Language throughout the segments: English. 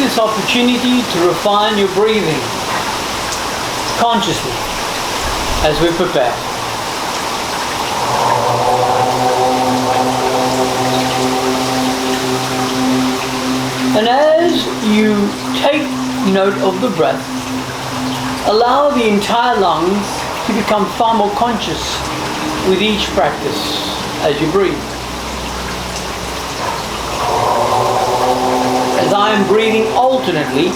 this opportunity to refine your breathing consciously as we prepare. And as you take note of the breath, allow the entire lungs to become far more conscious with each practice as you breathe. As I am breathing alternately,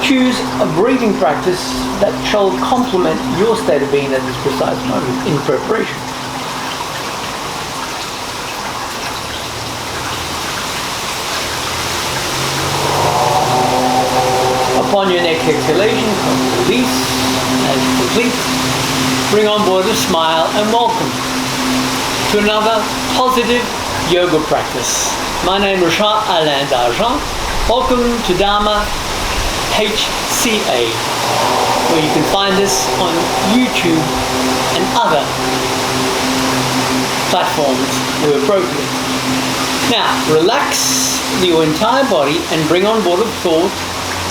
choose a breathing practice that shall complement your state of being at this precise moment in preparation. Upon your next exhalation, release as you complete. Bring on board a smile and welcome to another positive yoga practice. My name is Alain Dargent. Welcome to Dharma HCA, where you can find us on YouTube and other platforms where appropriate. Now, relax your entire body and bring on board a thought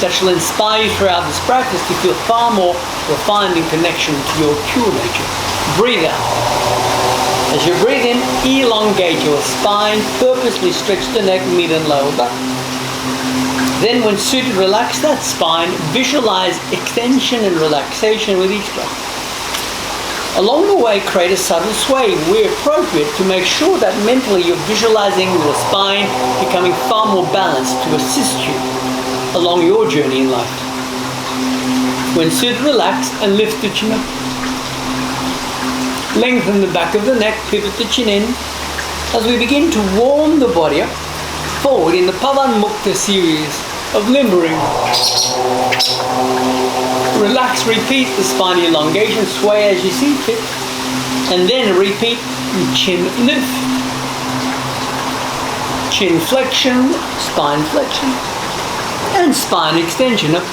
that shall inspire you throughout this practice to feel far more refined in connection to your pure nature. Breathe out. As you breathe in, elongate your spine, purposely stretch the neck, mid and lower back. Then when suited, relax that spine, visualize extension and relaxation with each breath. Along the way, create a subtle sway where appropriate to make sure that mentally you're visualizing your spine becoming far more balanced to assist you along your journey in life. When suited, relax and lift the chin up. Lengthen the back of the neck, pivot the chin in as we begin to warm the body up forward in the Pavan Mukta series of limbering. Relax, repeat the spine elongation, sway as you see fit, and then repeat chin lift. Chin flexion, spine flexion, and spine extension up.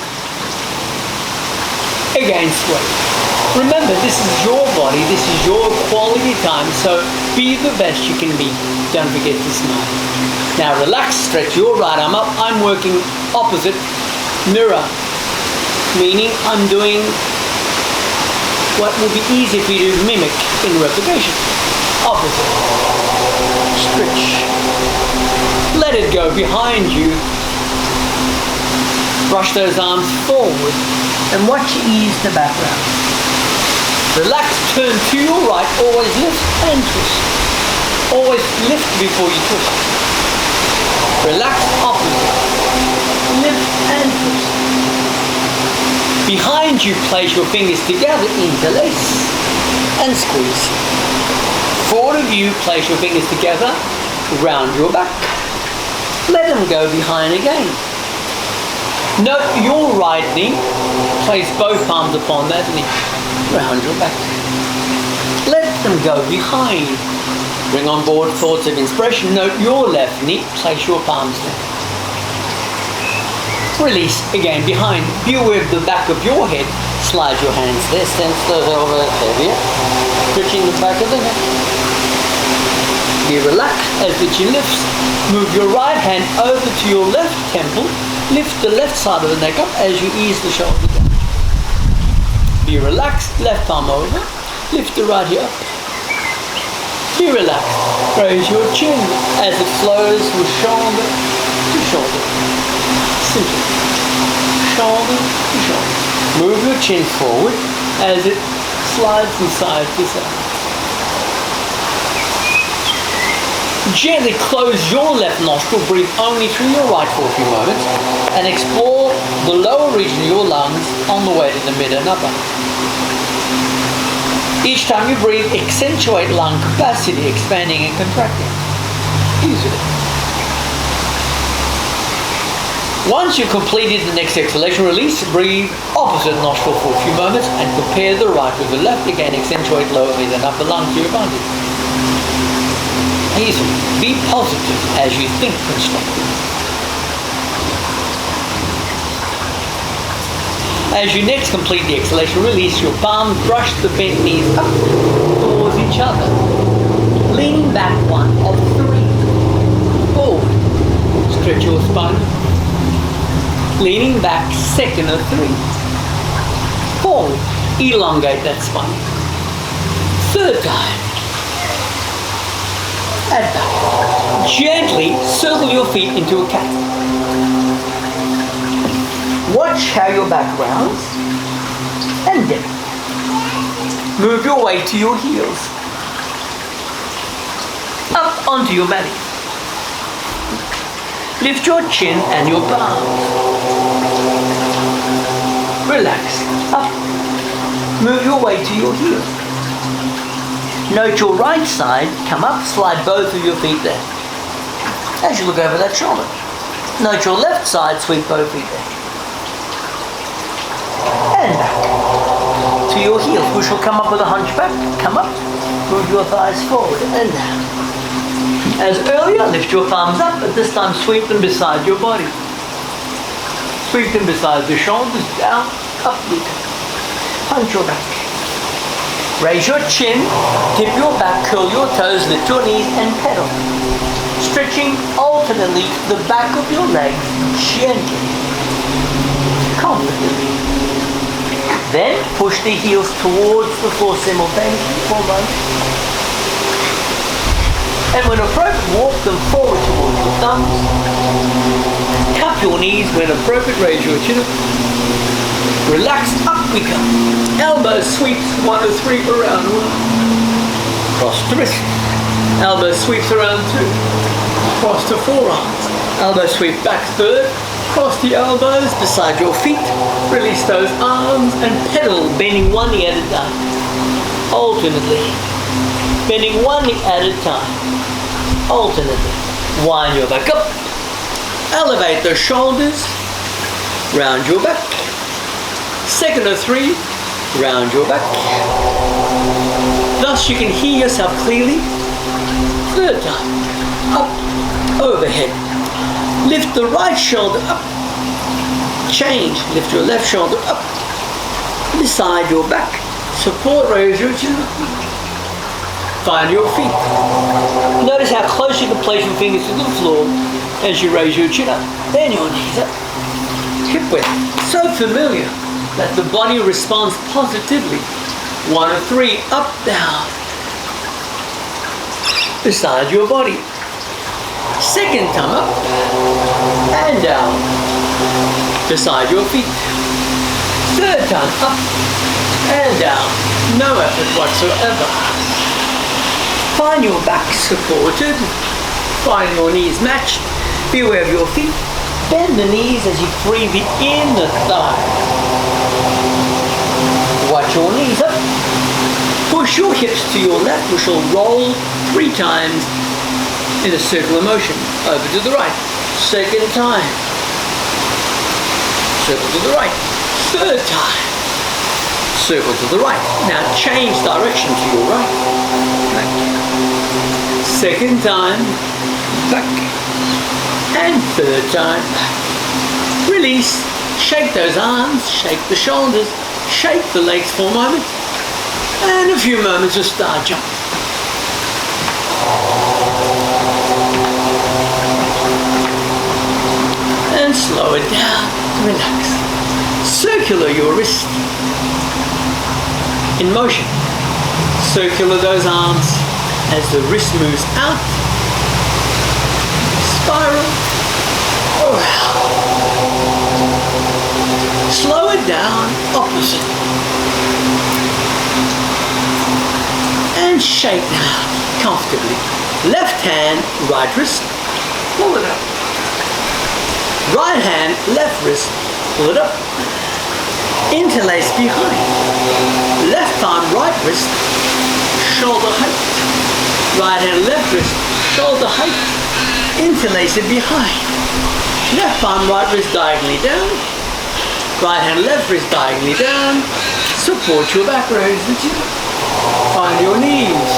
Again, sway. Remember, this is your body, this is your quality time, so be the best you can be. Don't forget to smile. Now relax, stretch your right arm up. I'm working opposite mirror, meaning I'm doing what will be easy for you to mimic in replication. Opposite. Stretch. Let it go behind you. Brush those arms forward and watch ease the background. Relax, turn to your right, always lift and twist. Always lift before you twist. Relax, opposite. Lift and twist. Behind you, place your fingers together, interlace and squeeze. Forward of you, place your fingers together, round your back. Let them go behind again. Note your right knee, place both palms upon that knee. Round your back. Let them go behind. Bring on board thoughts of inspiration. Note your left knee. Place your palms down. Release again behind. Be aware of the back of your head. Slide your hands there. Stand slowly over heavier. Stretching the back of the neck. Be relaxed as the chin lifts. Move your right hand over to your left temple. Lift the left side of the neck up as you ease the shoulder down. Be relaxed, left arm over, lift the right heel up. Be relaxed, raise your chin as it flows from shoulder to shoulder. Simply, shoulder to shoulder. Move your chin forward as it slides from side to side. Gently close your left nostril, breathe only through your right for a few moments, and explore the lower region of your lungs on the way to the mid and upper. Each time you breathe, accentuate lung capacity, expanding and contracting. Easily. Once you've completed the next exhalation, release, breathe opposite nostril for a few moments, and compare the right with the left. Again, accentuate lower mid and upper lung to your advantage. Easily. Be positive as you think constructively. As you next complete the exhalation, release your palms, brush the bent knees up towards each other. Leaning back 1 of 3. Forward. Stretch your spine. Leaning back, second of 3. Forward, elongate that spine. Third time. And back. Gently circle your feet into a cat. Watch how your back rounds and dip. Move your weight to your heels. Up onto your belly. Lift your chin and your palms. Relax. Up. Move your weight to your heels. Note your right side. Come up. Slide both of your feet there. As you look over that shoulder. Note your left side. Sweep both feet there. And back. To your heels. Which will come up with a hunchback. Come up. Move your thighs forward and down. As earlier, lift your palms up, but this time sweep them beside your body. Sweep them beside the shoulders, down, up you go. Punch your back. Raise your chin, dip your back, curl your toes, lift your knees and pedal. Stretching alternately the back of your legs gently, comfortably. Then push the heels towards the floor simultaneously for a moment. And when appropriate, walk them forward towards your thumbs. Cup your knees when appropriate, raise your chin up. Relax, up we come. Elbow sweeps 1 or 3 around 1. Cross to wrist. Elbow sweeps around 2. Cross to forearms. Elbow sweep back 3rd. Cross the elbows beside your feet. Release those arms and pedal, bending one knee at a time. Alternately. Bending one knee at a time. Alternately. Wind your back up. Elevate the shoulders. Round your back. Second of 3. Round your back. Thus you can hear yourself clearly. Third time. Up. Overhead. Lift the right shoulder up. Change. Lift your left shoulder up. Beside your back. Support. Raise your chin. Find your feet. Notice how close you can place your fingers to the floor as you raise your chin up. Then your knees up. Hip width. So familiar that the body responds positively. 1 of 3. Up, down. Beside your body. Second time up and down. Beside your feet. Third time up and down. No effort whatsoever. Find your back supported. Find your knees matched. Be aware of your feet. Bend the knees as you breathe in the thigh. Watch your knees up. Push your hips to your left, which will roll 3 times in a circular motion. Over to the right. Second time. Circle to the right. Third time. Circle to the right. Now change direction to your right. Back. Second time. Back. And third time. Back. Release. Shake those arms. Shake the shoulders. Shake the legs for a moment. And a few moments of star jump. And slow it down. Relax. Circular your wrist. In motion. Circular those arms as the wrist moves out. Spiral. Around. Slow it down. Opposite. And shake them out comfortably. Left hand, right wrist. Pull it up. Right hand, left wrist, pull it up. Interlace behind. Left arm, right wrist, shoulder height. Right hand, left wrist, shoulder height. Interlace it behind. Left arm, right wrist diagonally down. Right hand, left wrist diagonally down. Support your back, raise the chin. Find your knees.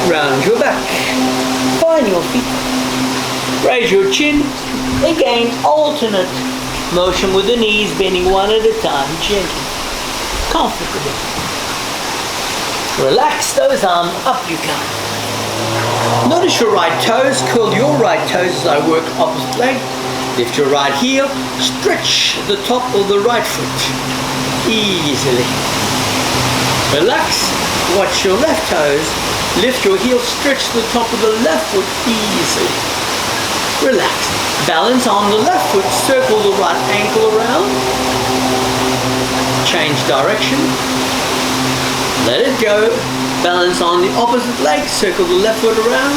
Round your back. Find your feet. Raise your chin. Again, alternate motion with the knees bending one at a time, gently, comfortably. Relax those arms, up you come. Notice your right toes. Curl your right toes as I work opposite leg. Lift your right heel. Stretch the top of the right foot easily. Relax. Watch your left toes. Lift your heel. Stretch the top of the left foot easily. Relax. Balance on the left foot. Circle the right ankle around. Change direction. Let it go. Balance on the opposite leg. Circle the left foot around.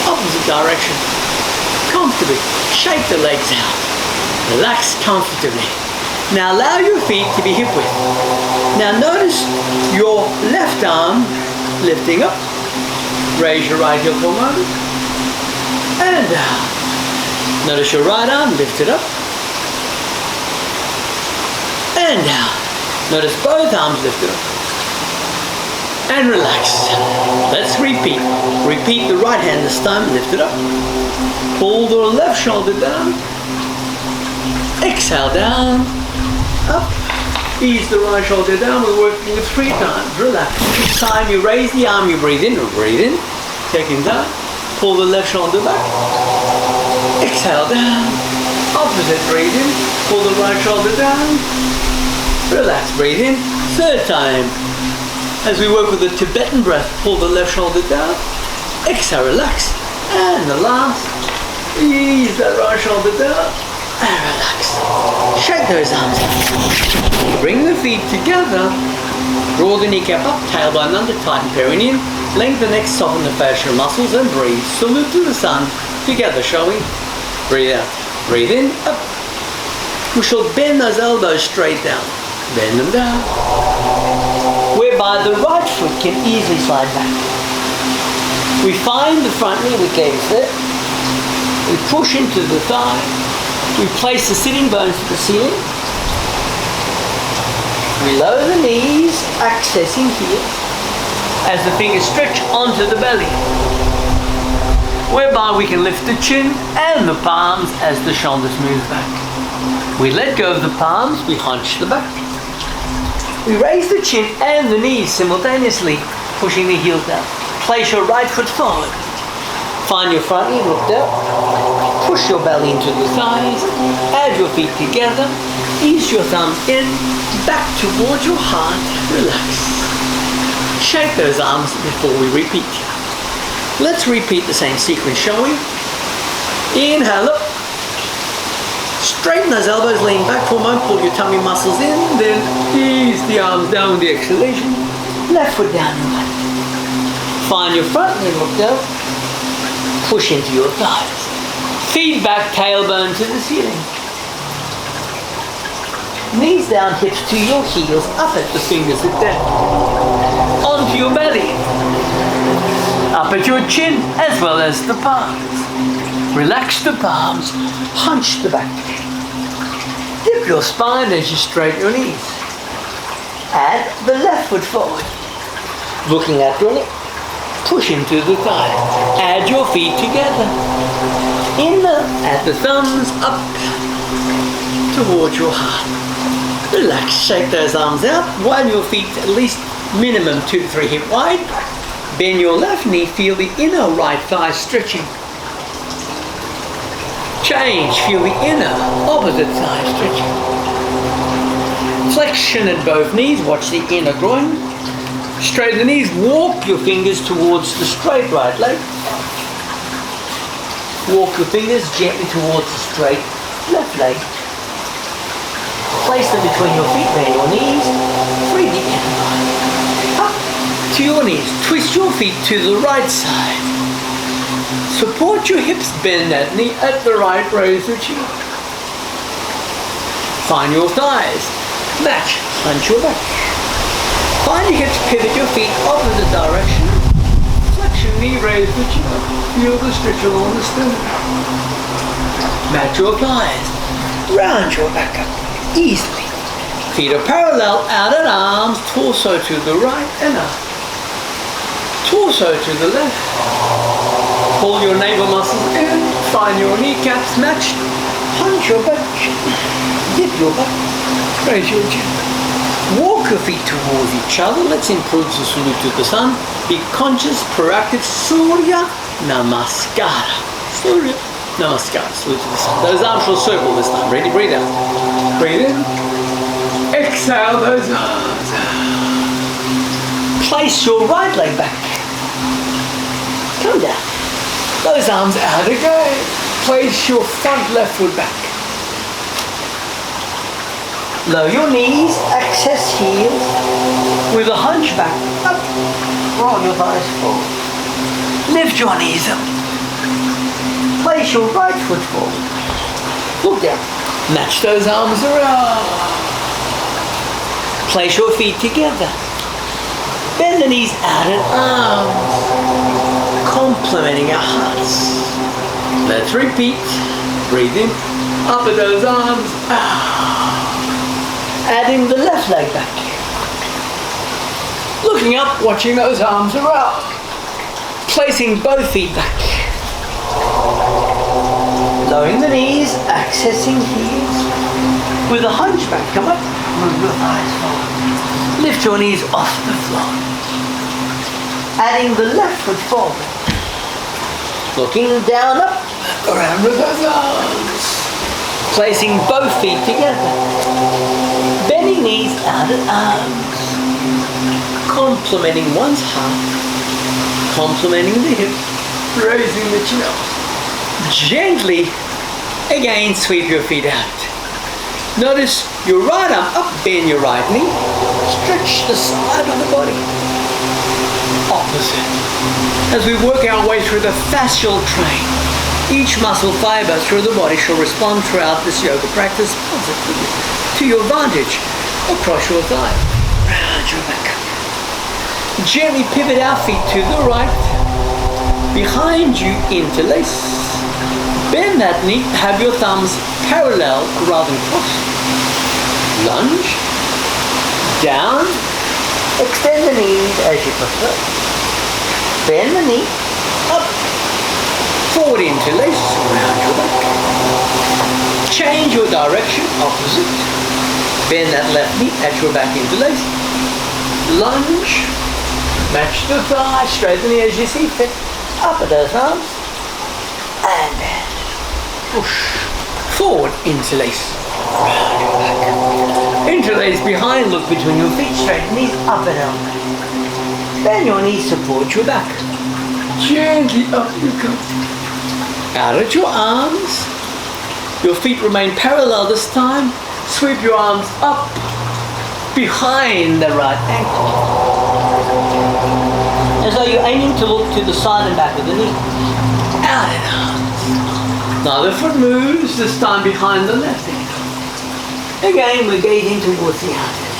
Opposite direction. Comfortably. Shake the legs out. Relax comfortably. Now allow your feet to be hip width. Now notice your left arm lifting up. Raise your right heel for a moment. And down. Notice your right arm lifted up. And down. Notice both arms lifted up. And relax. Let's repeat. Repeat the right hand this time, lift it up. Pull the left shoulder down. Exhale down. Up. Ease the right shoulder down. We're working with 3 times. Relax. Each time you raise the arm, you breathe in. Breathe in. Taking down. Pull the left shoulder back. Exhale down. Opposite, breathe in. Pull the right shoulder down. Relax, breathe in. 3rd time. As we work with the Tibetan breath, pull the left shoulder down. Exhale, relax. And the last. Ease that right shoulder down. And relax. Shake those arms out. Bring the feet together. Draw the kneecap up, tailbone under, tighten perineum. Lengthen the neck, soften the facial muscles and breathe. Salute to the sun. Together, shall we? Breathe out. Breathe in, up. We shall bend those elbows straight down. Bend them down. Whereby the right foot can easily slide back. We find the front knee, we gaze there. We push into the thigh. We place the sitting bones to the ceiling. We lower the knees, accessing here, as the fingers stretch onto the belly. Whereby we can lift the chin and the palms as the shoulders move back. We let go of the palms, we hunch the back. We raise the chin and the knees simultaneously, pushing the heels down. Place your right foot forward. Find your front knee, look down. Push your belly into the thighs. Add your feet together. Ease your thumb in, back towards your heart. Relax. Shake those arms before we repeat. Let's repeat the same sequence, shall we? Inhale up. Straighten those elbows, lean back for a moment, pull your tummy muscles in, then ease the arms down with the exhalation. Left foot down your back. Find your front knee, look down. Push into your thighs. Feed back, tailbone to the ceiling. Knees down, hips to your heels, up at the fingers at down. Onto your belly. Up at your chin, as well as the palms. Relax the palms, hunch the back. Dip your spine as you straighten your knees. Add the left foot forward. Looking at your knee. Push into the thigh. Add your feet together. At the thumbs, up towards your heart. Relax, shake those arms out. Widen your feet at least minimum 2 to 3 hip wide. Bend your left knee, feel the inner right thigh stretching. Change, feel the inner opposite thigh stretching. Flexion at both knees, watch the inner groin. Straighten the knees, walk your fingers towards the straight right leg. Walk your fingers gently towards the straight left leg. Place them between your feet, bend your knees. Breathe in. Up to your knees. Twist your feet to the right side. Support your hips, bend that knee at the right, raise the chin. Find your thighs. Match, hunch your back. Find your hips, pivot your feet opposite direction. Flexion knee, raise the chin. Feel the stretch along the sternum. Match your thighs. Round your back up easily. Feet are parallel, out at arms, torso to the right and up. Torso to the left. Pull your navel muscles in. Find your kneecaps matched. Hunch your back. Dip your back. Raise your chin. Walk Walk your feet towards each other. Let's improve the salute to the sun. Be conscious, proactive. Surya Namaskara. Surya Namaskara. Salute to the sun. Those arms shall circle this time. Ready? Breathe out. Breathe in. Exhale those arms. Place your right leg back. Come down. Those arms out again. Place your front left foot back. Lower your knees, access heels with a hunchback up. Roll your thighs forward. Lift your knees up. Place your right foot forward. Look down. Match those arms around. Place your feet together. Bend the knees out and arms. Complementing our hearts. Let's repeat. Breathe in. Up at those arms. Adding the left leg back. Looking up, watching those arms around. Placing both feet back. Lowering the knees, accessing heels. With a hunchback, come up. Move your thighs forward. Lift your knees off the floor. Adding the left foot forward. Looking down, up, around with those arms. Placing both feet together. Bending knees out at arms. Complementing one's heart. Complementing the hip. Raising the chin up. Gently, again, sweep your feet out. Notice your right arm up, bend your right knee. Stretch the side of the body. Opposite. As we work our way through the fascial train, each muscle fiber through the body shall respond throughout this yoga practice positively to your advantage across your thigh, round your back. Gently pivot our feet to the right, behind you, interlace. Bend that knee, have your thumbs parallel rather than crossed. Lunge, down, extend the knees as you prefer. Bend the knee, up, forward interlace, around your back. Change your direction, opposite. Bend that left knee at your back interlace. Lunge, match the thigh, straighten the knee as you see fit. Up at those arms, and push. Forward interlace, around your back. Interlace behind, look between your feet, straighten knees, up and out. Bend your knees, support your back. Gently up you come. Out at your arms. Your feet remain parallel this time. Sweep your arms up behind the right ankle. As though you're aiming to look to the side and back of the knee. Out and arms. Now the foot moves, this time behind the left ankle. Again, we're gazing towards the outer.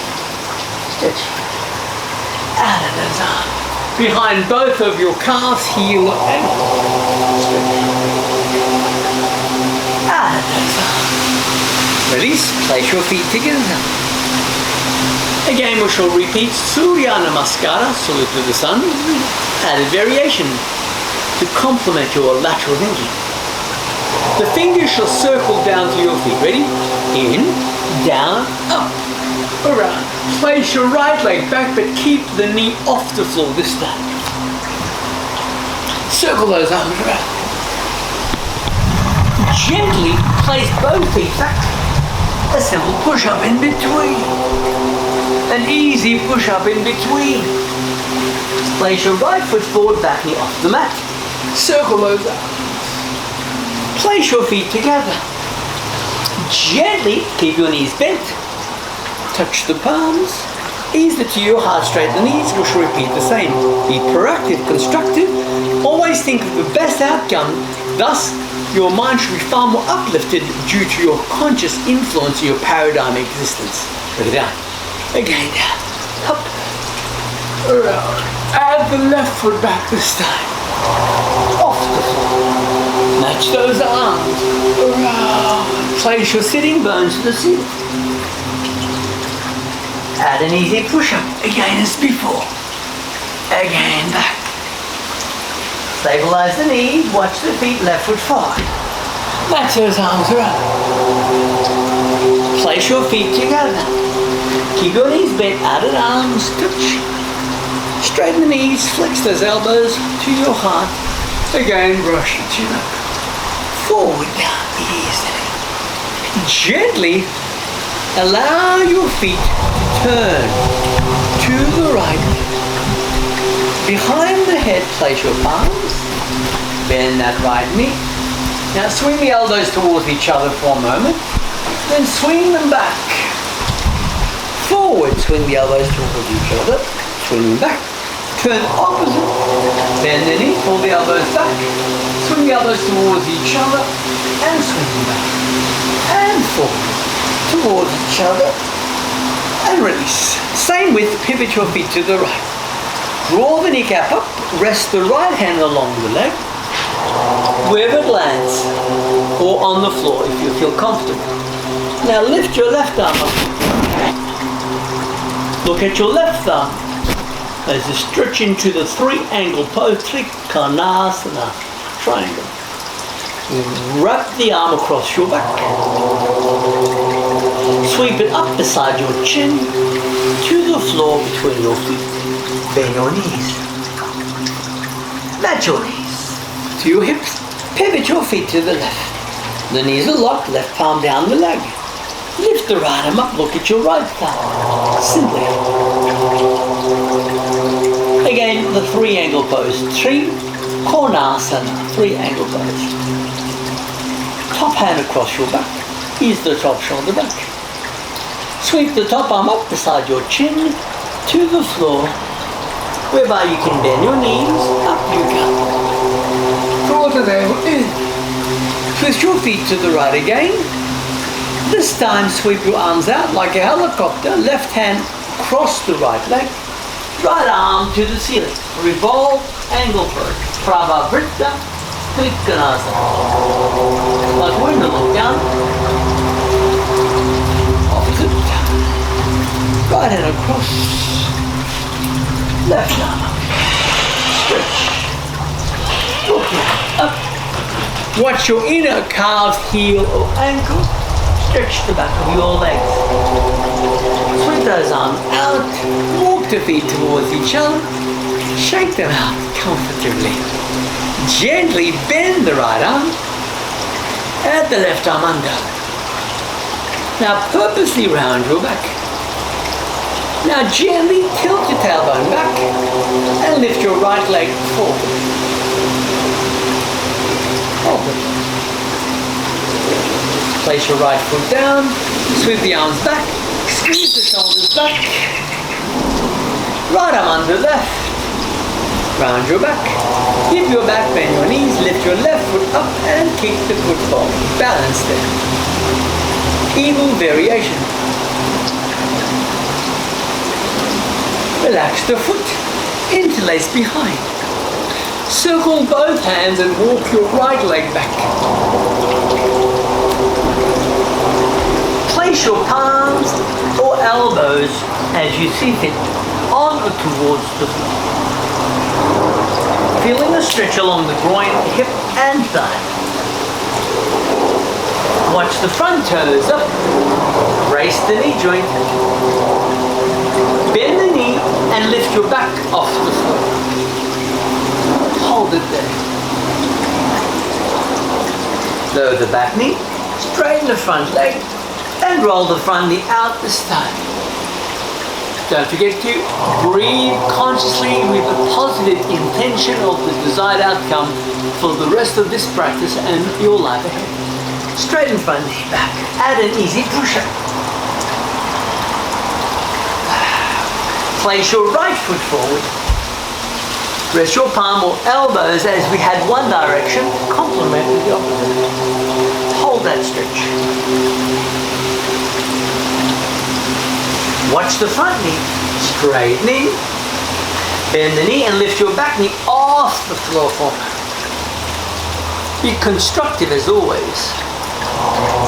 Stretch. Out of those arms. Behind both of your calves, heel and ankle. Out of those arms. Release, place your feet together. Again, we shall repeat Surya Namaskara, salute to the sun, added variation to complement your lateral thinking. The fingers shall circle down to your feet. Ready? In, down, up, around. Place your right leg back, but keep the knee off the floor this time. Circle those arms around. Gently place both feet back. A simple push-up in between. An easy push-up in between. Place your right foot forward, back knee off the mat. Circle those arms. Place your feet together. Gently keep your knees bent. Touch the palms. Ease it to your heart, straighten the knees. We shall repeat the same. Be proactive, constructive. Always think of the best outcome. Thus, your mind should be far more uplifted due to your conscious influence in your paradigm existence. Breathe out. Again down. Up. Around. Add the left foot back this time. Off the floor. Match those arms. Around. Place your sitting bones to the ceiling. Add an easy push-up. Again as before. Again back. Stabilize the knees. Watch the feet. Left foot forward. Match those arms around. Place your feet together. Keep your knees bent, out at arms, touch. Straighten the knees, flex those elbows to your heart. Again, brush the chin up. Forward, down, easily. Gently allow your feet to turn to the right. Behind the head, place your palms. Bend that right knee. Now swing the elbows towards each other for a moment. Then swing them back. Forward, swing the elbows towards each other. Swing them back. Turn opposite. Bend the knee, pull the elbows back. Swing the elbows towards each other and swing them back. And forward, towards each other and release. Same with pivot your feet to the right. Draw the kneecap up, rest the right hand along the leg, wherever it lands, or on the floor if you feel comfortable. Now lift your left arm up. Look at your left thumb as you stretch into the three-angle pose, Trikonasana, triangle. Wrap the arm across your back. Sweep it up beside your chin to the floor between your feet. Bend your knees. Match your knees to your hips. Pivot your feet to the left. The knees are locked, left palm down the leg. Lift the right arm up, look at your right thumb. Simply. Again, the three-angle pose. Trikonasana, three-angle pose. Top hand across your back. Ease the top shoulder back. Sweep the top arm up beside your chin to the floor, whereby you can bend your knees, up you go. Draw to the in. Twist your feet to the right again. This time sweep your arms out like a helicopter, left hand across the right leg, right arm to the ceiling. Revolve, angle first. Pravavrita, Trikonasana. Like we're in the look down. Opposite. Right hand across. Left arm up. Stretch. Look up. Watch your inner calf, heel or ankle. Stretch the back of your legs. Sweep those arms out. Walk the feet towards each other. Shake them out comfortably. Gently bend the right arm. Add the left arm under. Now purposely round your back. Now gently tilt your tailbone back and lift your right leg forward. Forward. Place your right foot down, sweep the arms back, squeeze the shoulders back. Right arm under left. Round your back. Keep your back, bend your knees, lift your left foot up and kick the foot forward. Balance there. Eagle variation. Relax the foot. Interlace behind. Circle both hands and walk your right leg back. Place your palms or elbows as you see fit on or towards the floor. Feeling a stretch along the groin, hip and thigh. Watch the front toes up. Brace the knee joint. Bend the knee and lift your back off the floor. Hold it there. Lower the back knee. Straighten the front leg. And roll the front knee out this time. Don't forget to breathe consciously with the positive intention of the desired outcome for the rest of this practice and your life ahead. Straighten front knee back. Add an easy push-up. Place your right foot forward. Rest your palm or elbows as we had one direction. Complement with the opposite. Hold that stretch. Watch the front knee, straightening. Bend the knee and lift your back knee off the floor for a moment. Be constructive as always.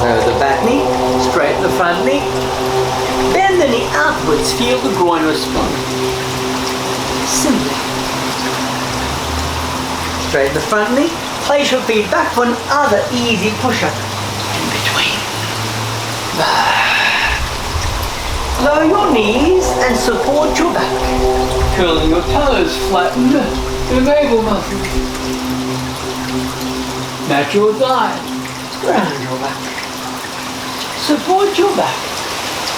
Lower the back knee, straighten the front knee. Bend the knee outwards, feel the groin respond. Simply. Straighten the front knee, place your feet back for another easy push-up in between. Lower your knees and support your back. Curling your toes, flatten the navel muscles. Natural dive. Round your back. Support your back.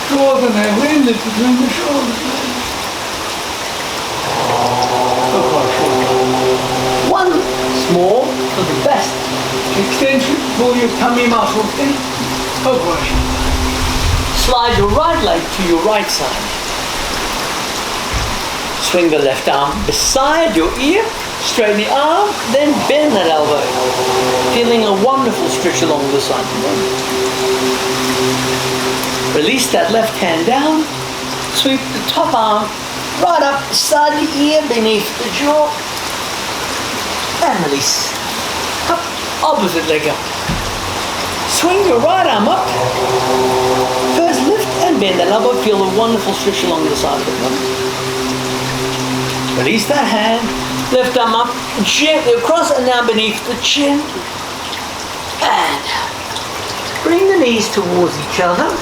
Draw the navel in between the shoulders. One small for the best extension. Pull your tummy muscles in. Slide your right leg to your right side. Swing the left arm beside your ear. Straighten the arm, then bend that elbow. Feeling a wonderful stretch along the side of the body. Release that left hand down. Sweep the top arm right up beside the ear, beneath the jaw. And release. Up, opposite leg up. Swing your right arm up. First lift and bend that elbow. Feel a wonderful stretch along the side of the body. Release that hand. Left arm up, gently across and now beneath the chin. And bring the knees towards each other.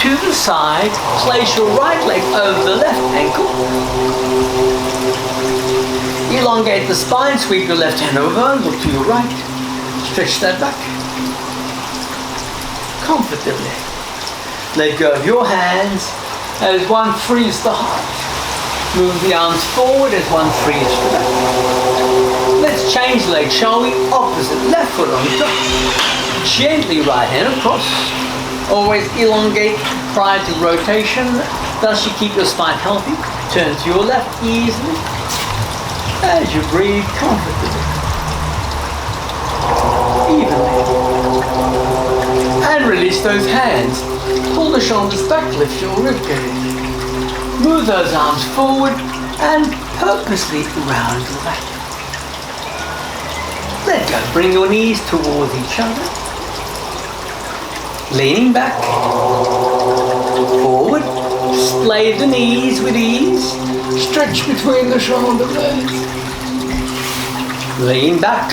To the side, place your right leg over the left ankle. Elongate the spine, sweep your left hand over, look to your right. Stretch that back. Comfortably. Let go of your hands as one frees the heart. Move the arms forward as one frees the back. Let's change legs, shall we? Opposite, left foot on top. Gently right hand across. Always elongate prior to rotation. Thus you keep your spine healthy. Turn to your left easily. As you breathe comfortably. Evenly. And release those hands. Pull the shoulders back, lift your ribcage. Move those arms forward and purposely round your back. Let go. Bring your knees towards each other. Leaning back. Forward. Splay the knees with ease. Stretch between the shoulder blades. Lean back.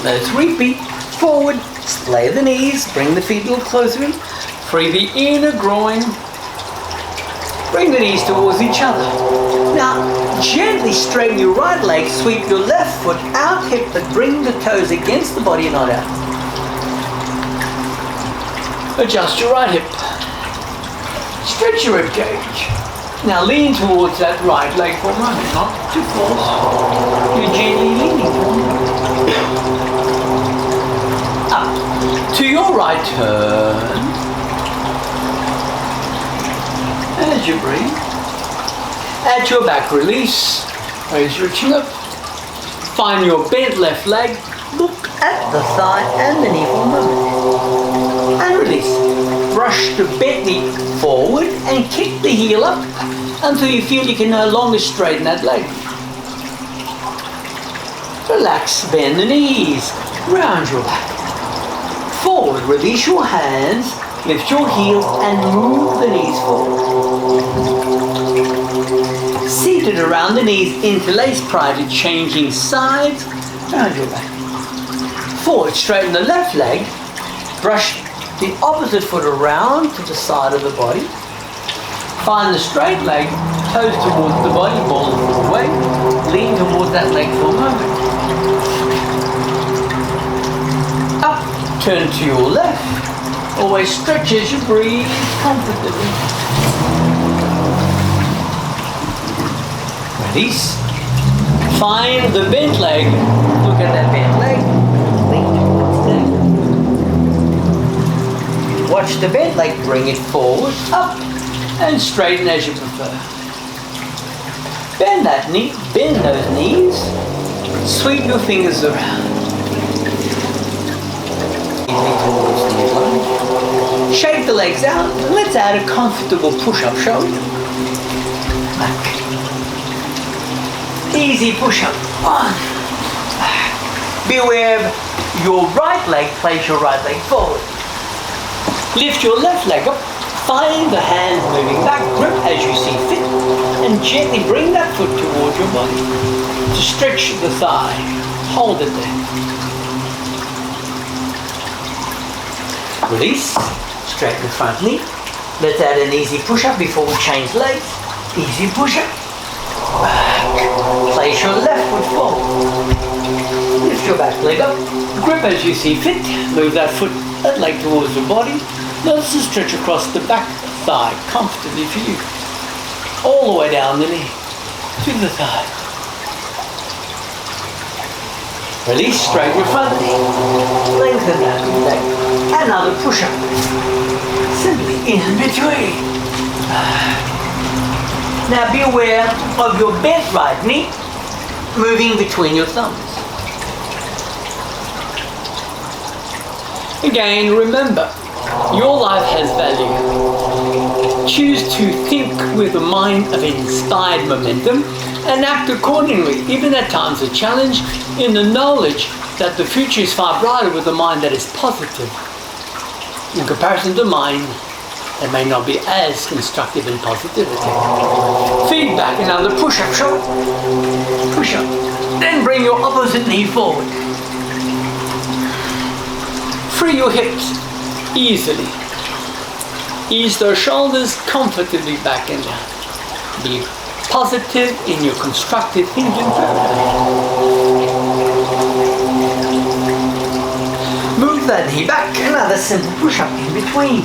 Let's repeat. Forward. Splay the knees. Bring the feet a little closer in. Free the inner groin. Bring the knees towards each other. Now, gently straighten your right leg, sweep your left foot out hip, but bring the toes against the body, not out. Adjust your right hip. Stretch your rib cage. Now lean towards that right leg for a moment, not too close. You're gently leaning forward. Up. To your right turn. As you breathe, at your back release, raise your chin up, find your bent left leg, look at the thigh and the knee for a moment, and release. Brush the bent knee forward and kick the heel up until you feel you can no longer straighten that leg. Relax, bend the knees, round your back. Forward, release your hands, lift your heels and move the knees forward. Seated around the knees, interlace prior to changing sides, round your back. Forward, straighten the left leg, brush the opposite foot around to the side of the body. Find the straight leg, toes towards the body, ball the foot away, lean towards that leg for a moment. Up, turn to your left. Always stretch as you breathe comfortably. Release. Find the bent leg. Look at that bent leg. Lean towards that. Watch the bent leg. Bring it forward, up, and straighten as you prefer. Bend that knee. Bend those knees. Sweep your fingers around. Shake the legs out. Let's add a comfortable push-up, shall we? Back. Easy push-up. One. Back. Be aware of your right leg. Place your right leg forward. Lift your left leg up. Find the hands moving back. Grip as you see fit. And gently bring that foot towards your body. To stretch the thigh. Hold it there. Release. Straighten the front knee. Let's add an easy push-up before we change legs. Easy push-up. Back. Place your left foot forward. Lift your back leg up. Grip as you see fit. Move that leg towards the body. Notice the stretch across the back thigh comfortably for you. All the way down the knee to the thigh. Release, straight your front knee. Lengthen that leg. Another push-up. Simply in between. Now be aware of your bent right knee moving between your thumbs. Again, remember, your life has value. Choose to think with a mind of inspired momentum and act accordingly, even at times of challenge, in the knowledge that the future is far brighter with a mind that is positive, in comparison to mine that may not be as constructive in positivity. Feedback, another push-up, short. Push-up. Then bring your opposite knee forward. Free your hips easily. Ease those shoulders comfortably back and down. Be positive in your constructive thinking paradigm. Move that knee back, another simple push-up in between.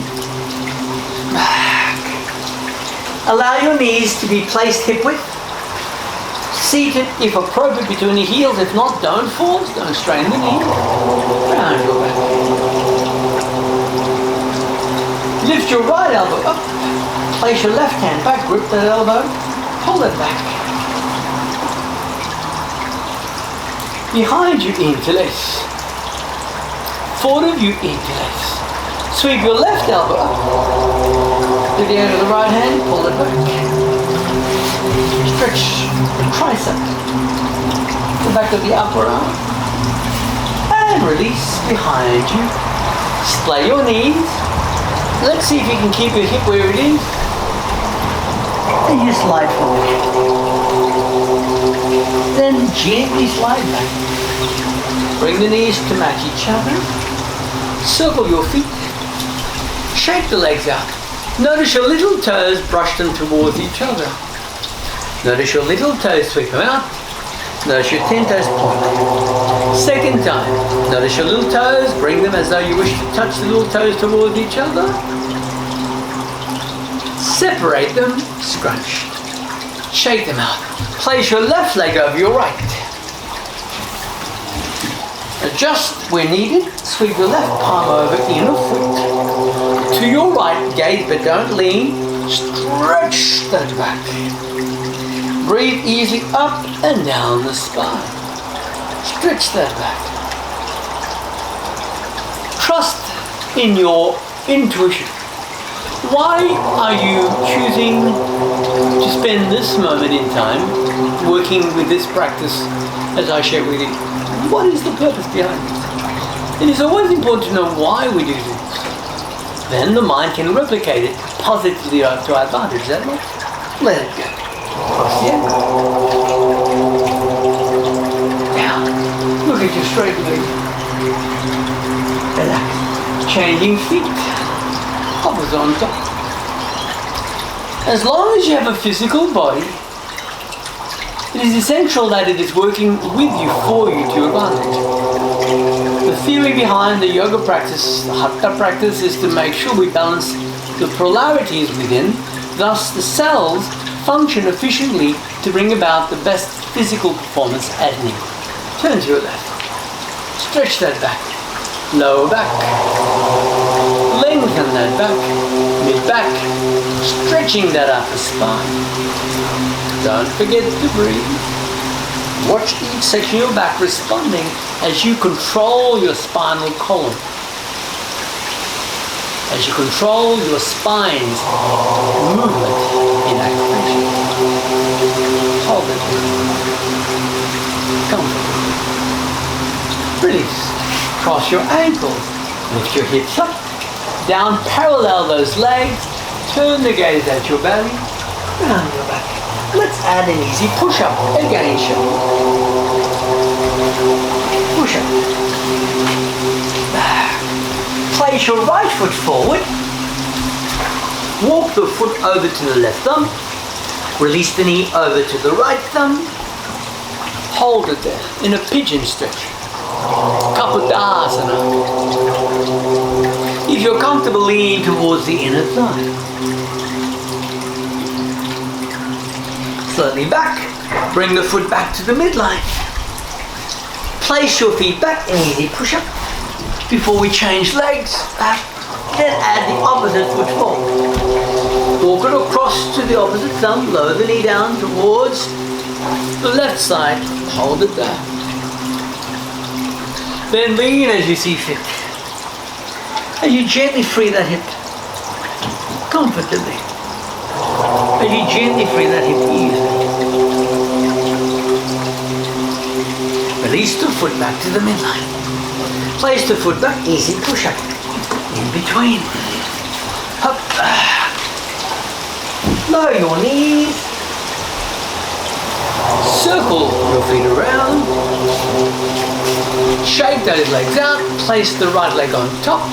Back. Allow your knees to be placed hip width. Seated if appropriate between the heels. If not, don't force, don't strain the knee. Round your back. Lift your right elbow up. Place your left hand back, grip that elbow, pull it back. Behind you, interlace. Forward of you, interlace. Sweep your left elbow up. To the end of the right hand, pull it back. Stretch the tricep. The back of the upper arm. And release behind you. Splay your knees. Let's see if you can keep your hip where it is. And you slide forward. Then gently slide back. Bring the knees to match each other. Circle your feet. Shake the legs out. Notice your little toes brush them towards each other. Notice your little toes sweep them out. Notice your 10 toes point. Second time. Notice your little toes. Bring them as though you wish to touch the little toes towards each other. Separate them. Scrunch. Shake them out. Place your left leg over your right. Adjust where needed. Sweep your left palm over inner foot. To your right, gaze but don't lean. Stretch that back. Breathe easily up and down the spine. Stretch that back. Trust in your intuition. Why are you choosing to spend this moment in time working with this practice as I share with you? What is the purpose behind it? It is always important to know why we do this. Then the mind can replicate it positively to our advantage. Is that right? Let it go. Cross the ankle. Down. Look at your straight leg. Relax. Changing feet. Hovers on top. As long as you have a physical body, it is essential that it is working with you, for you, to your advantage. The theory behind the yoga practice, the hatha practice, is to make sure we balance the polarities within, thus the cells function efficiently to bring about the best physical performance as needed. Turn to your left. Stretch that back. Lower back. Lengthen that back. Mid-back. Stretching that upper spine. Don't forget to breathe. Watch each section of your back responding as you control your spinal column. As you control your spine's movement in activation. Hold it. Comfortable. Release. Cross your ankles. Lift your hips up. Down, parallel those legs. Turn the gaze at your belly. Round your back. Let's add an easy push-up. Again, shoulder. Push-up. Back. Place your right foot forward. Walk the foot over to the left thumb. Release the knee over to the right thumb. Hold it there in a pigeon stretch. Kapudasana. If you're comfortable, lean towards the inner thigh. Slowly back. Bring the foot back to the midline. Place your feet back in easy push-up. Before we change legs, back. Then add the opposite foot forward. Walk it across to the opposite thumb. Lower the knee down towards the left side. Hold it there. Then lean as you see fit. As you gently free that hip comfortably. As you gently free that hip easily. Release the foot back to the midline. Place the foot back, easy push-up. In between. Up. Lower your knees. Circle your feet around. Shake those legs out. Place the right leg on top.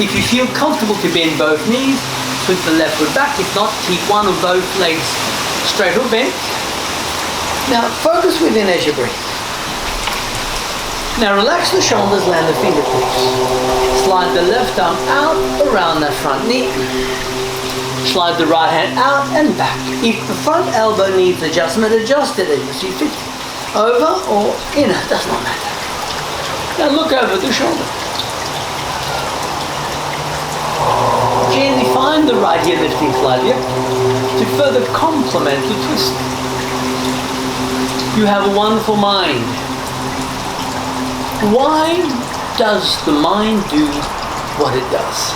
If you feel comfortable to bend both knees, put the left foot back. If not, keep one of both legs straight or bent. Now focus within as you breathe. Now relax the shoulders, land the fingertips. Slide the left arm out around that front knee. Slide the right hand out and back. If the front elbow needs adjustment, adjust it as you see fit. Over or inner, does not matter. Now look over the shoulder. Gently find the right ear lifting slightly up to further complement the twist. You have a wonderful mind. Why does the mind do what it does?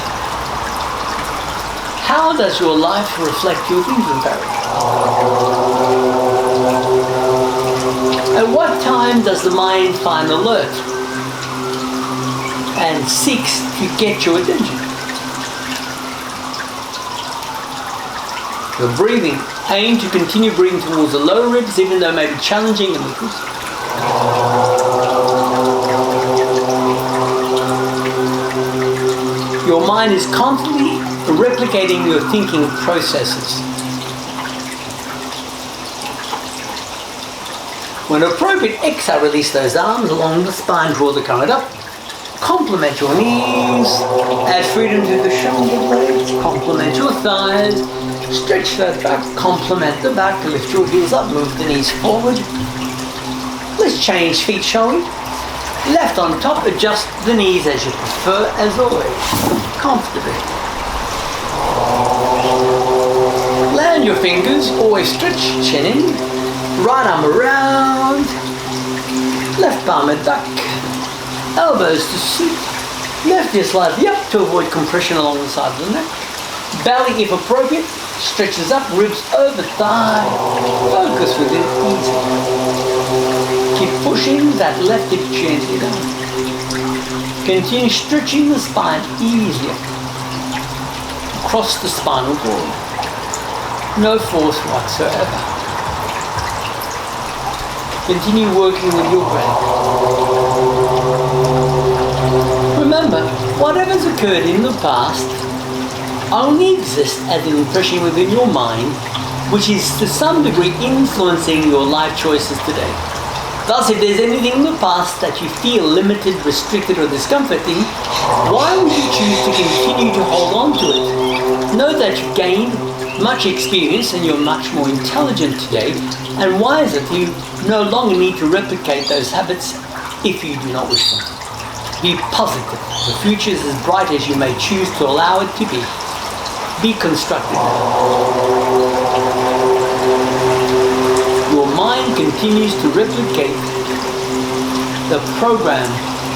How does your life reflect your thinking pattern? At what time does the mind find alert and seeks to get your attention? Your breathing. Aim to continue breathing towards the lower ribs, even though it may be challenging in the twist. Your mind is constantly replicating your thinking processes. When appropriate, exhale, release those arms along the spine, draw the current up. Complement your knees, add freedom to the shoulder blades, complement your thighs, stretch that back, complement the back, lift your heels up, move the knees forward. Let's change feet, shall we? Left on top, adjust the knees as you prefer, as always, comfortably. Land your fingers, always stretch, chin in, right arm around, left palm at back, elbows to seat, left ear slightly up to avoid compression along the side of the neck, belly if appropriate, stretches up, ribs over thigh, focus with it easy. Keep pushing that left hip gently down. Continue stretching the spine easily across the spinal cord. No force whatsoever. Continue working with your breath. Remember, whatever's occurred in the past only exists as an impression within your mind, which is to some degree influencing your life choices today. Thus, if there's anything in the past that you feel limited, restricted, or discomforting, why would you choose to continue to hold on to it? Know that you've gained much experience and you're much more intelligent today, and wiser. You no longer need to replicate those habits if you do not wish them. Be positive. The future is as bright as you may choose to allow it to be. Be constructive. Your mind continues to replicate the program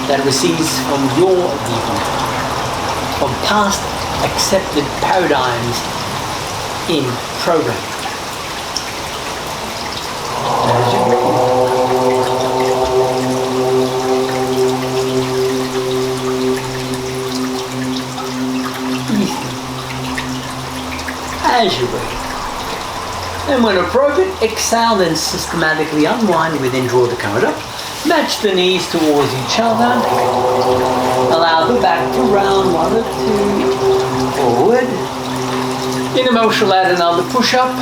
that receives from your viewpoint, from past accepted paradigms in programming. As you breathe. And when appropriate, exhale, then systematically unwind, we then draw the current up. Match the knees towards each other. Allow the back to round, 1 or 2. Forward. In a moment, we'll add another push-up.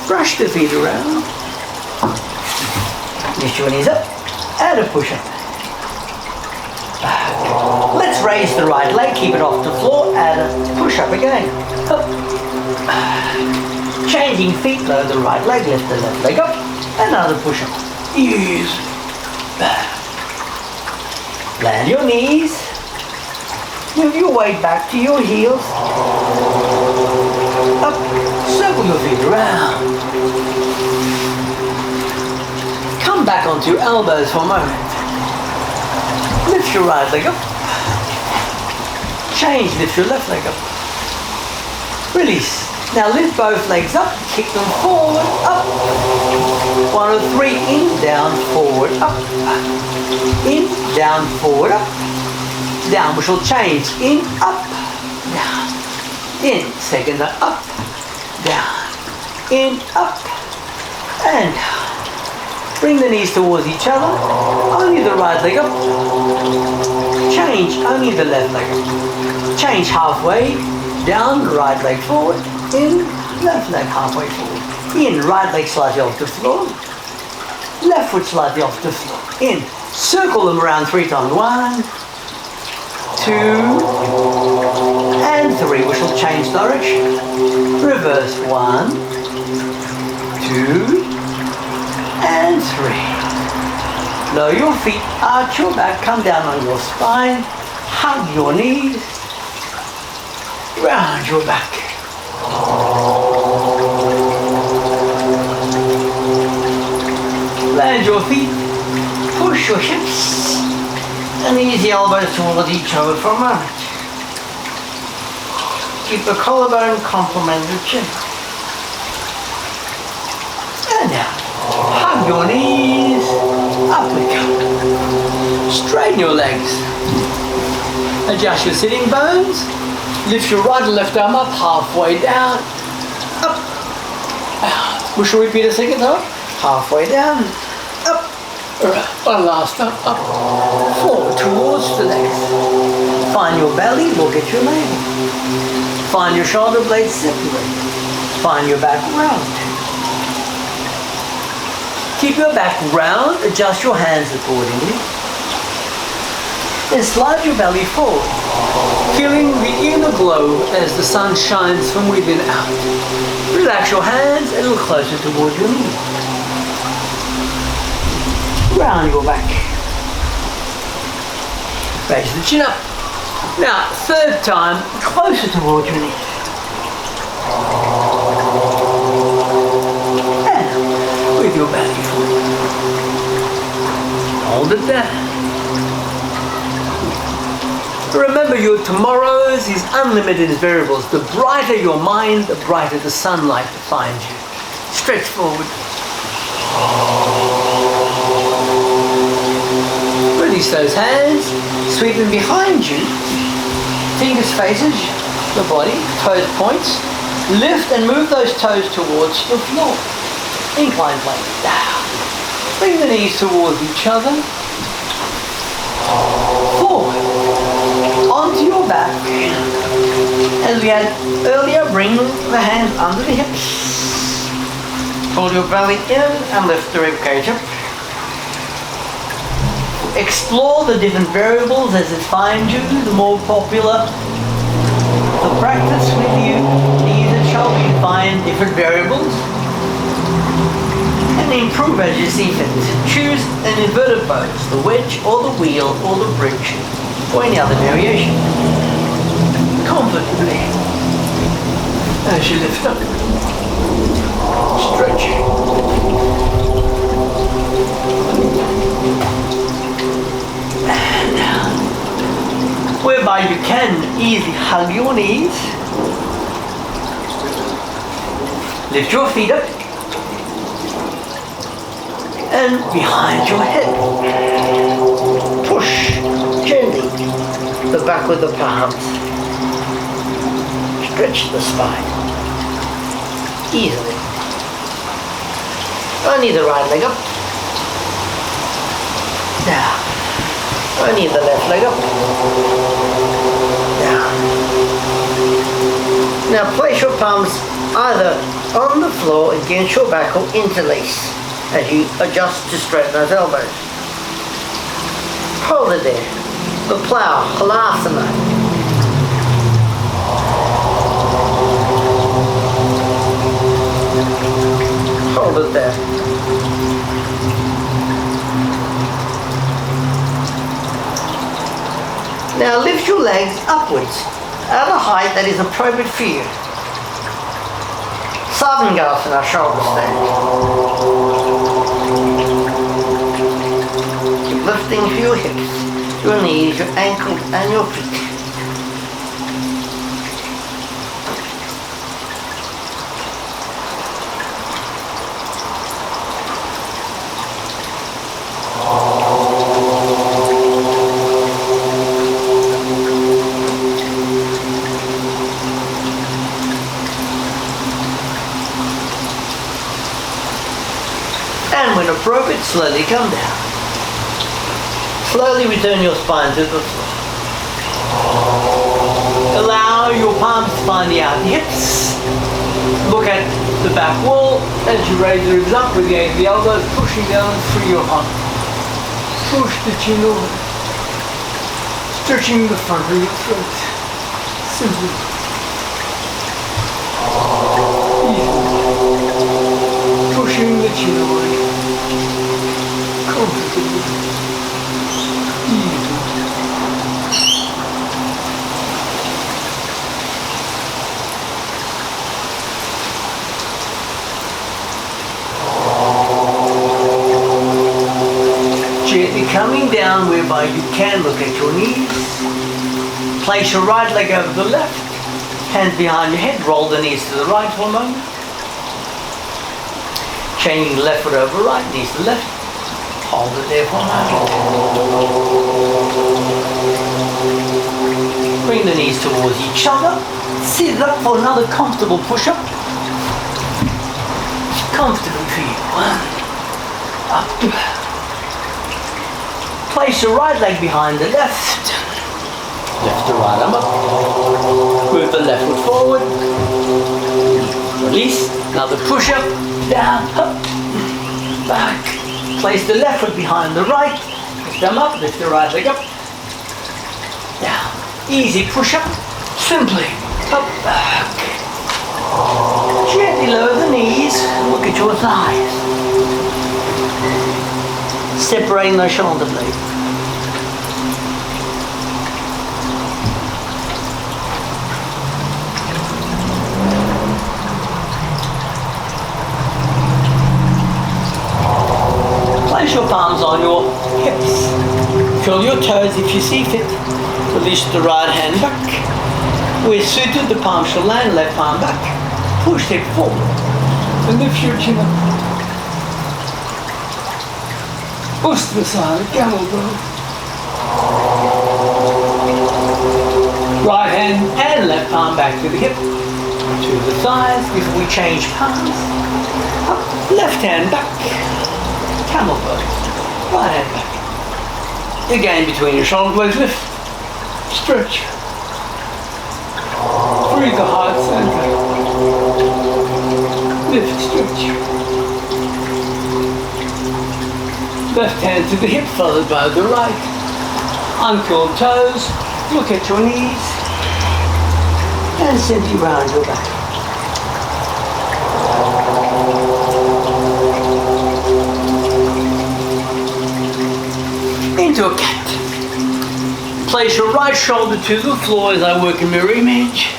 Brush the feet around. Lift your knees up. Add a push-up. Let's raise the right leg. Keep it off the floor. Add a push-up again. Up. Changing feet. Lower the right leg. Lift the left leg up. Another push-up. Ease. Land your knees. Move your weight back to your heels. Up. Circle your feet around. Come back onto your elbows for a moment. Lift your right leg up. Change, lift your left leg up. Release. Now lift both legs up, kick them forward, up. 1 or 3, in, down, forward, up. In, down, forward, up. Down, which will change. In, up, down. In, second, up, down. In, up, and down. Bring the knees towards each other. Only the right leg up. Change, only the left leg up. Change halfway. Down, right leg forward. In, left leg halfway forward. In, right leg slightly off the floor. Left foot slightly off the floor. In, circle them around 3 times. 1, 2, and 3, which will change direction. Reverse. 1, 2, and 3. Lower your feet, arch your back, come down on your spine, hug your knees, round your back. Land your feet, push your hips, and easy elbows towards each other for a moment. Keep the collarbone complement the chin. And down. Hug your knees, up we come. Straighten your legs. Adjust your sitting bones. Lift your right and left arm up, halfway down, up. We shall repeat a second time. Halfway down, up. One last time, up. Forward towards the legs. Find your belly, look at your navel. Find your shoulder blades separate. Find your back round. Keep your back round, adjust your hands accordingly. Then slide your belly forward, feeling the inner glow as the sun shines from within out. Relax your hands a little closer towards your knees. Round your back. Raise the chin up. Now, third time, closer towards your knees. With your belly forward. Hold it down. Remember, your tomorrows is unlimited variables. The brighter your mind, the brighter the sunlight finds you. Stretch forward. Release those hands. Sweep them behind you. Fingers faces the body. Toes points. Lift and move those toes towards the floor. Incline plane. Down. Bring the knees towards each other. Forward. Onto your back. As we had earlier, bring the hands under the hips. Pull your belly in and lift the rib cage up. Explore the different variables as it finds you. The more popular the practice with you, the easier it shall be to find different variables. And improve as you see fit. Choose an inverted pose, the wedge or the wheel or the bridge, or any other variation. Comfortably. As you lift up. Stretch. And down. Whereby you can easily hug your knees. Lift your feet up. And behind your head. Push gently the back with the palms. Stretch the spine. Easily. Only the right leg up. Down. Only the left leg up. Down. Now place your palms either on the floor against your back or interlace as you adjust to straighten those elbows. Hold it there. The plow, halasana. Hold it there. Now lift your legs upwards at a height that is appropriate for you. Savangasana, shoulder stand. Keep lifting for your hips, your knees, your ankles and your feet. And when appropriate, slowly come down. Slowly return your spine to the floor. Allow your palms to find the outer hips. Look at the back wall as you raise the ribs up with the aid of the elbows, pushing down through your heart. Push the chin over. Stretching the front of your throat. Simply. Easy. Pushing the chin away. Comfortably. Easy. Gently coming down whereby you can look at your knees. Place your right leg over the left. Hands behind your head. Roll the knees to the right for a moment. Changing the left foot over right, knees to the left. Hold it there for a moment. Bring the knees towards each other. Sit up for another comfortable push-up. Comfortably for you. Up. Place your right leg behind the left. Lift the right arm up. Move the left foot forward. Release. Another push-up. Down, up, back. Place the left foot behind the right. Lift them up, lift the right leg up. Down. Easy push-up. Simply up, back. Gently lower the knees. Look at your thighs. Separating those shoulder blades. Place your palms on your hips. Curl your toes if you see fit. Release the right hand back. Where suited, the palm shall land, left arm back. Push it forward. And lift your chin up. Ustasana, camel pose. Right hand and left arm back to the hip. To the thighs before we change palms. Up, left hand back. Camel pose. Right hand back. Again between your shoulder blades, lift. Stretch. Breathe the heart center. Lift, stretch. Left hand to the hip, followed by the right. Uncurled toes. Look at your knees. And simply round your back. Into a cat. Place your right shoulder to the floor as I work in mirror image.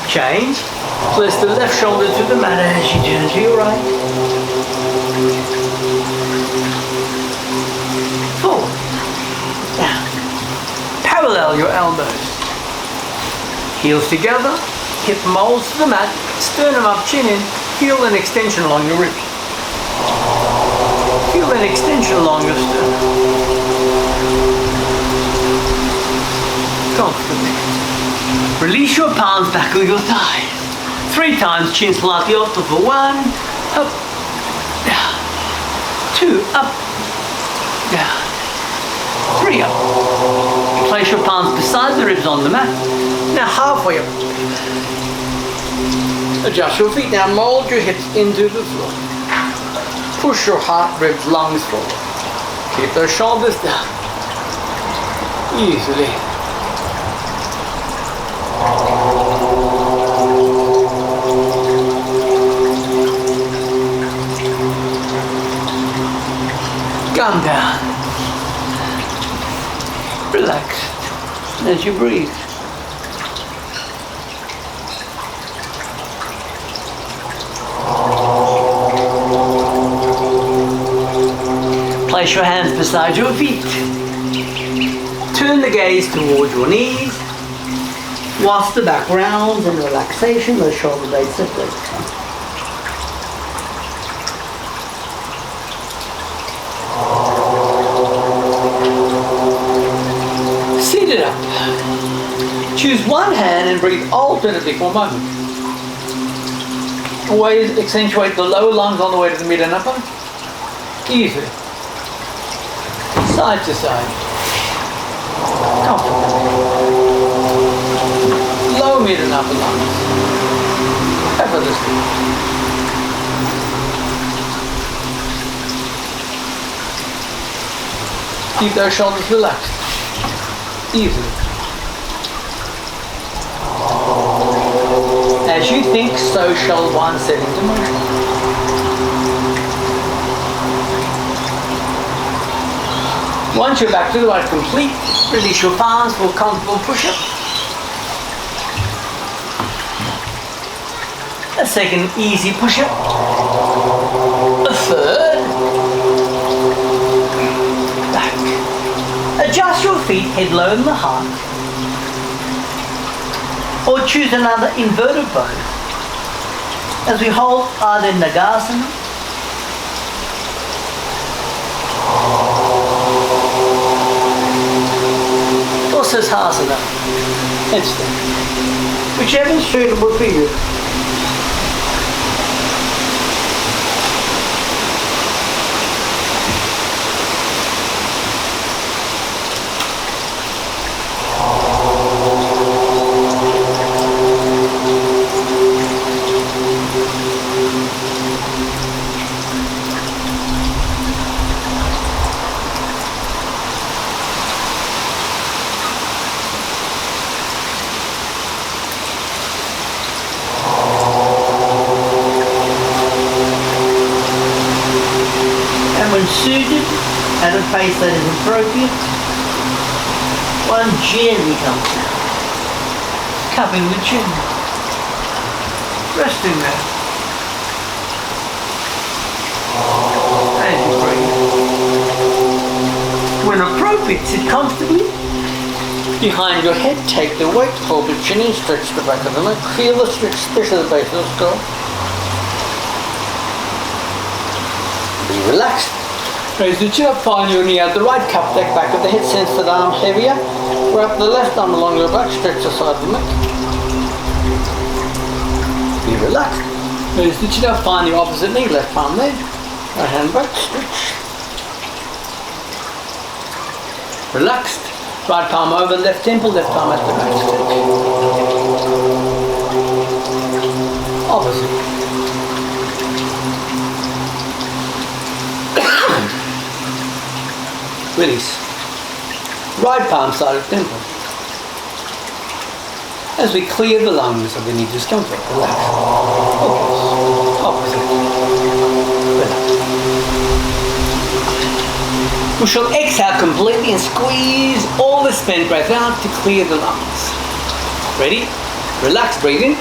Change. Place the left shoulder to the mat as you turn to your right. Forward. Down. Parallel your elbows. Heels together. Hip molds to the mat. Sternum up, chin in. Feel an extension along your ribs. Feel an extension along your sternum. Comfortably. Release your palms back with your thighs. 3 times, chin slightly off for 1, up, down. 2, up, down. 3, up. Place your palms beside the ribs on the mat. Now halfway up. Adjust your feet. Now mold your hips into the floor. Push your heart, ribs, lungs forward. Keep those shoulders down. Easily. Calm down. Relax as you breathe. Place your hands beside your feet. Turn the gaze towards your knees. Whilst the back rounds in relaxation, the shoulder blades separate. Sit it up. Choose one hand and breathe alternately for a moment. Always accentuate the lower lungs on the way to the mid and upper. Easily. Side to side. Comfortable. Low, mid and upper lungs. Effortlessly. Keep those shoulders relaxed. Easily. As you think, so shall one set into motion. Once you're back to the right complete, release your palms for a comfortable push-up. A second easy push-up. A third. Back. Adjust your feet, head low in the heart. Or choose another inverted pose as we hold either Nagasana or Sirsasana. Whichever is suitable for you. When suited, at a pace that is appropriate, one gently comes down, cupping the chin, resting there. As you breathe. When appropriate, sit comfortably. Behind your head, take the weight, hold the chin in, stretch the back of the neck, feel the stretch, especially the base of the skull. Be relaxed. Raise the chin up, find your knee out the right cup, deck back of the head, sense the arm heavier. Wrap the left arm along your back, stretch the side of the neck. Be relaxed. Raise the chin up, find the opposite knee, left palm there. Right hand back, stretch. Relaxed. Right palm over left temple, left palm at the back, stretch. Opposite. Release. Right palm side of temple. As we clear the lungs of any discomfort, relax. Focus. Opposite. Relax. We shall exhale completely and squeeze all the spent breath out to clear the lungs. Ready? Relax, breathe in.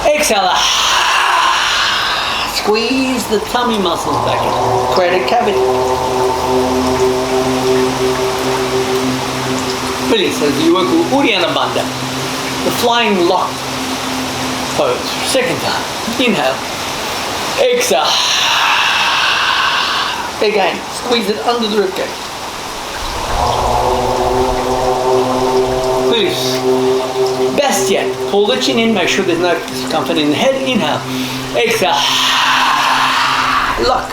Exhale. Squeeze the tummy muscles back in. Create a cavity. Release as you work with Uddiyana Bandha, the flying lock pose. Second time. Inhale. Exhale. Again. Squeeze it under the ribcage. Release. Best yet. Pull the chin in. Make sure there's no discomfort in the head. Inhale. Exhale. Lock.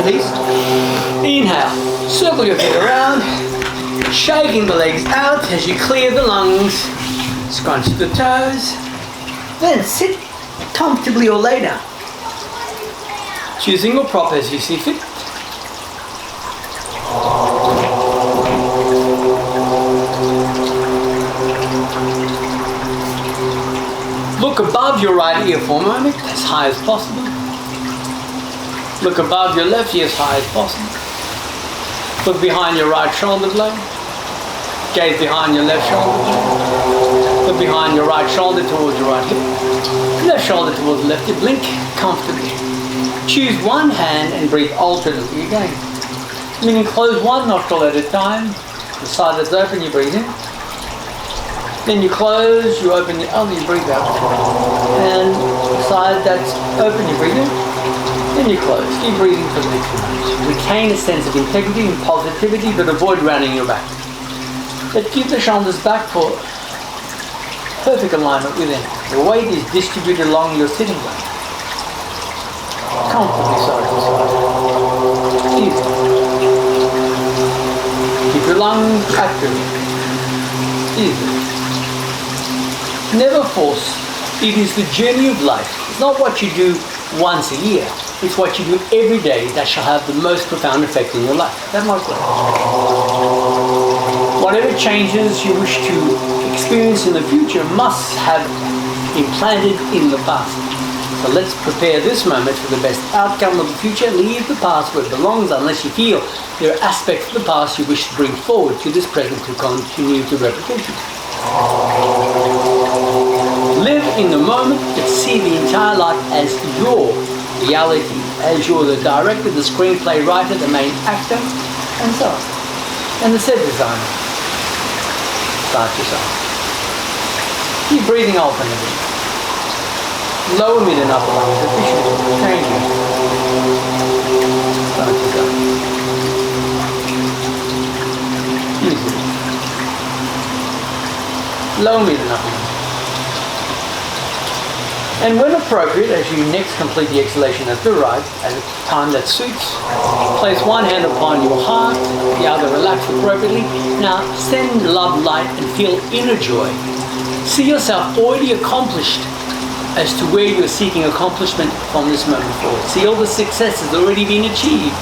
please. Inhale, circle your feet around, shaking the legs out as you clear the lungs, scrunch the toes, then sit comfortably or lay down, choosing your prop as you see fit. Look above your right ear for a moment, as high as possible. Look above your left ear as high as possible. Look behind your right shoulder blade. Gaze behind your left shoulder blade. Look behind your right shoulder towards your right hip. Left shoulder towards the left hip. Blink comfortably. Choose one hand and breathe alternately again. Meaning close one nostril at a time. The side that's open, you breathe in. Then you close, you open the other, you breathe out. And the side that's open, you breathe in. Then you close. Keep breathing for the next few minutes. Retain a sense of integrity and positivity, but avoid rounding your back. But keep the shoulders back for perfect alignment within. The weight is distributed along your sitting bone. Comfortably side to side. Easy. Keep your lungs active. Easy. Never force. It is the journey of life. It's not what you do once a year. It's what you do every day that shall have the most profound effect in your life. That might work. Whatever changes you wish to experience in the future must have implanted in the past. So let's prepare this moment for the best outcome of the future. Leave the past where it belongs unless you feel there are aspects of the past you wish to bring forward to this present to continue the replication. Live in the moment, but see the entire life as your reality, as you're the director, the screenplay writer, the main actor, and so on. And the set designer. Start yourself. Keep breathing alternately. Lower, mid, and upper lungs efficiently. Change it. Start yourself. Easy. Lower, mid, and upper lungs. And when appropriate, as you next complete the exhalation at the right, at a time that suits, place one hand upon your heart, the other relax appropriately. Now send love, light, and feel inner joy. See yourself already accomplished as to where you're seeking accomplishment from this moment forward. See all the successes already been achieved.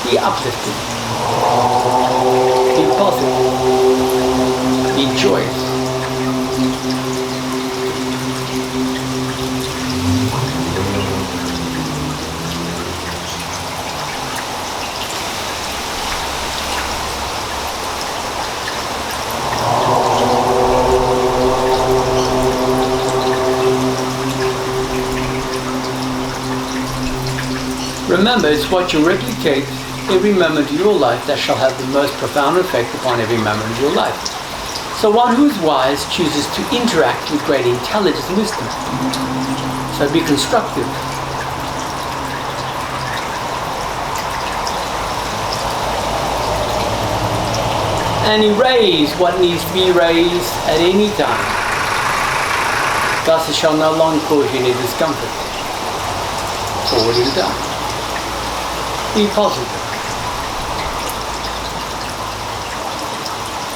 Be uplifted. Be positive. Be joyous. Remember, it's what you replicate every moment of your life that shall have the most profound effect upon every moment of your life. So one who is wise chooses to interact with great intelligence and wisdom. So be constructive. And erase what needs to be erased at any time. Thus it shall no longer cause you any discomfort. Forward and down. Be positive.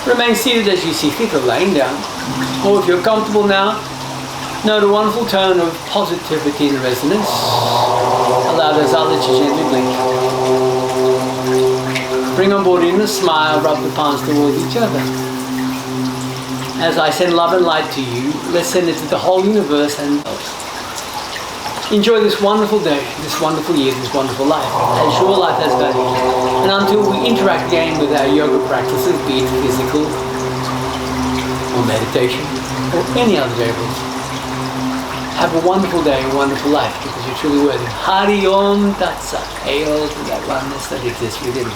Remain seated as you see fit or laying down. Or if you're comfortable now, note a wonderful tone of positivity and resonance. Allow those eyelids to gently blink. Bring on board in a smile, rub the palms towards each other. As I send love and light to you, let's send it to the whole universe and enjoy this wonderful day, this wonderful year, this wonderful life, as your life has value. And until we interact again with our yoga practices, be it physical, or meditation, or any other variables, have a wonderful day, a wonderful life, because you're truly worthy. Hari Om Tat Sat. Hail to that oneness that exists within.